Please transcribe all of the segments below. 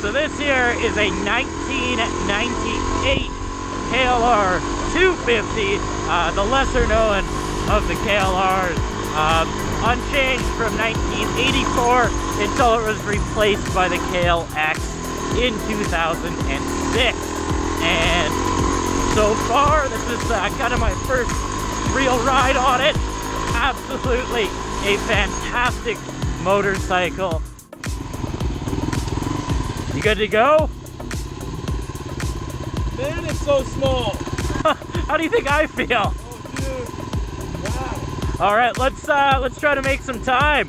So this here is a 1998 KLR 250, the lesser known of the KLRs, unchanged from 1984 until it was replaced by the KLX in 2006. And so far, this is kind of my first real ride on it. Absolutely a fantastic motorcycle. You good to go? Man, it's so small. How do you think I feel? Oh, dude. Wow. All right, let's try to make some time.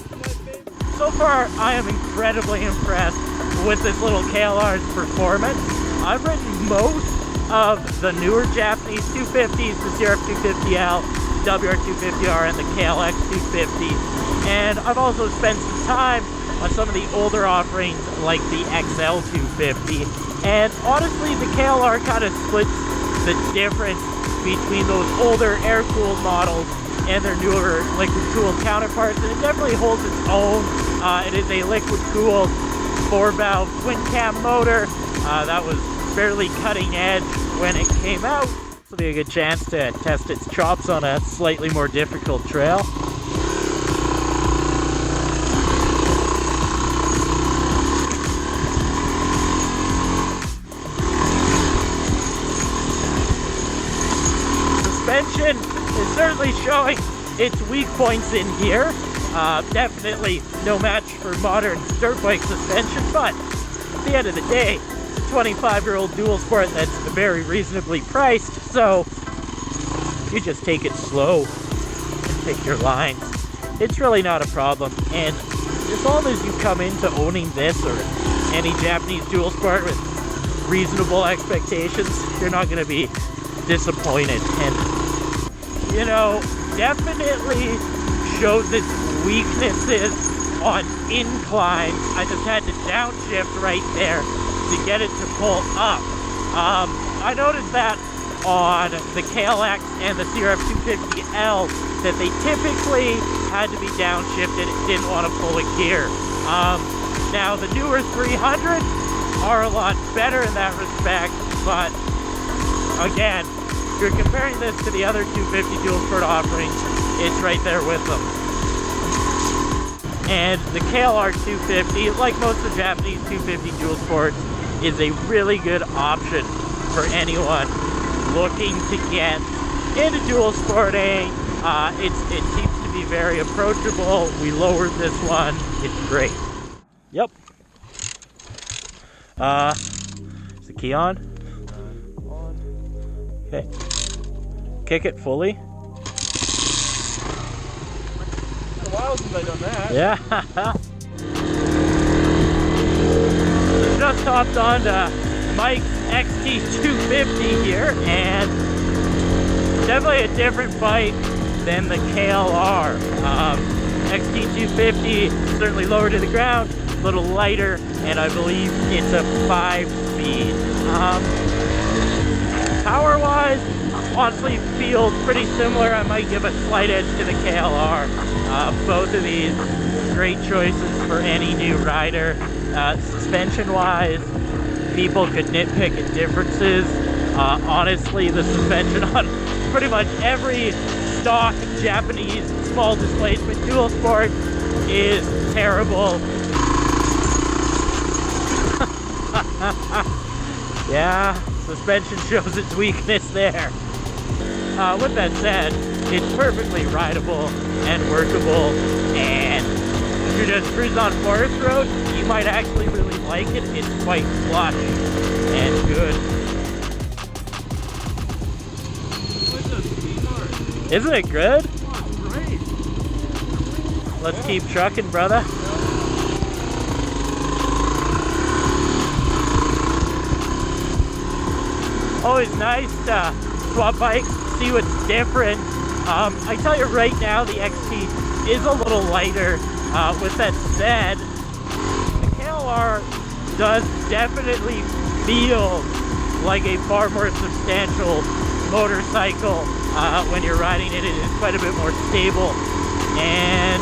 So far, I am incredibly impressed with this little KLR's performance. I've ridden most of the newer Japanese 250s, the CRF 250L, WR 250R, and the KLX 250. And I've also spent some time on some of the older offerings like the XL 250. And honestly, the KLR kind of splits the difference between those older air-cooled models and their newer liquid-cooled counterparts, and it definitely holds its own. It is a liquid-cooled 4-valve twin-cam motor that was fairly cutting edge when it came out. This will be a good chance to test its chops on a slightly more difficult trail. Suspension is certainly showing its weak points in here. Definitely no match for modern dirt bike suspension, but at the end of the day, it's a 25-year-old dual sport that's very reasonably priced, so you just take it slow and pick your lines. It's really not a problem, and as long as you come into owning this or any Japanese dual sport with reasonable expectations, you're not going to be disappointed. And you know, definitely shows its weaknesses on inclines. I just had to downshift right there to get it to pull up. I noticed that on the KLX and the CRF 250L that they typically had to be downshifted. It didn't want to pull a gear. Now the newer 300s are a lot better in that respect, but again, if you're comparing this to the other 250 dual sport offerings, it's right there with them. And the KLR 250, like most of the Japanese 250 dual sports, is a really good option for anyone looking to get into dual sporting. It seems to be very approachable. We lowered this one. It's great. Yep. Is the key on? Okay. Kick it fully. It's a while since I've done that. Yeah. Just hopped on to Mike's XT250 here, and definitely a different bike than the KLR. XT250 certainly lower to the ground, a little lighter, and I believe it's a 5-speed. Power-wise, honestly feels pretty similar. I might give a slight edge to the KLR. Both of these great choices for any new rider. Suspension-wise, people could nitpick at differences. Honestly, the suspension on pretty much every stock Japanese small displacement dual sport is terrible. Yeah, suspension shows its weakness there. With that said, it's perfectly rideable and workable, and if you're just cruising on forest roads, you might actually really like it. It's quite flush and good. Isn't it good? Wow, great. Let's keep trucking, brother. Always nice to swap bikes, see what's different. I tell you right now, the XT is a little lighter. With that said, the KLR does definitely feel like a far more substantial motorcycle. When you're riding it, it is quite a bit more stable. And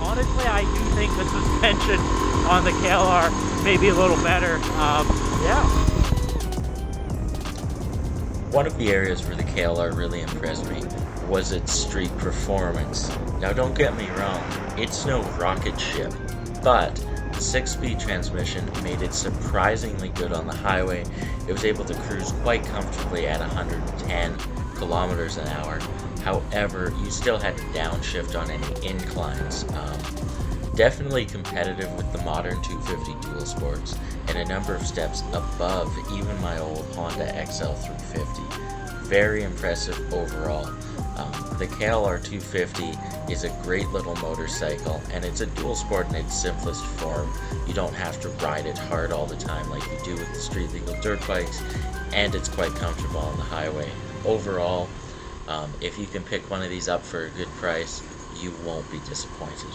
honestly, I do think the suspension on the KLR, maybe a little better. Yeah. One of the areas where the KLR really impressed me was its street performance. Now don't get me wrong, it's no rocket ship, but the 6-speed transmission made it surprisingly good on the highway. It was able to cruise quite comfortably at 110 kilometers an hour. However, you still had to downshift on any inclines. Definitely competitive with the modern 250 dual sports and a number of steps above even my old Honda XL 350. Very impressive overall. The KLR 250 is a great little motorcycle, and it's a dual sport in its simplest form. You don't have to ride it hard all the time like you do with the street legal dirt bikes, and it's quite comfortable on the highway. Overall, if you can pick one of these up for a good price, you won't be disappointed.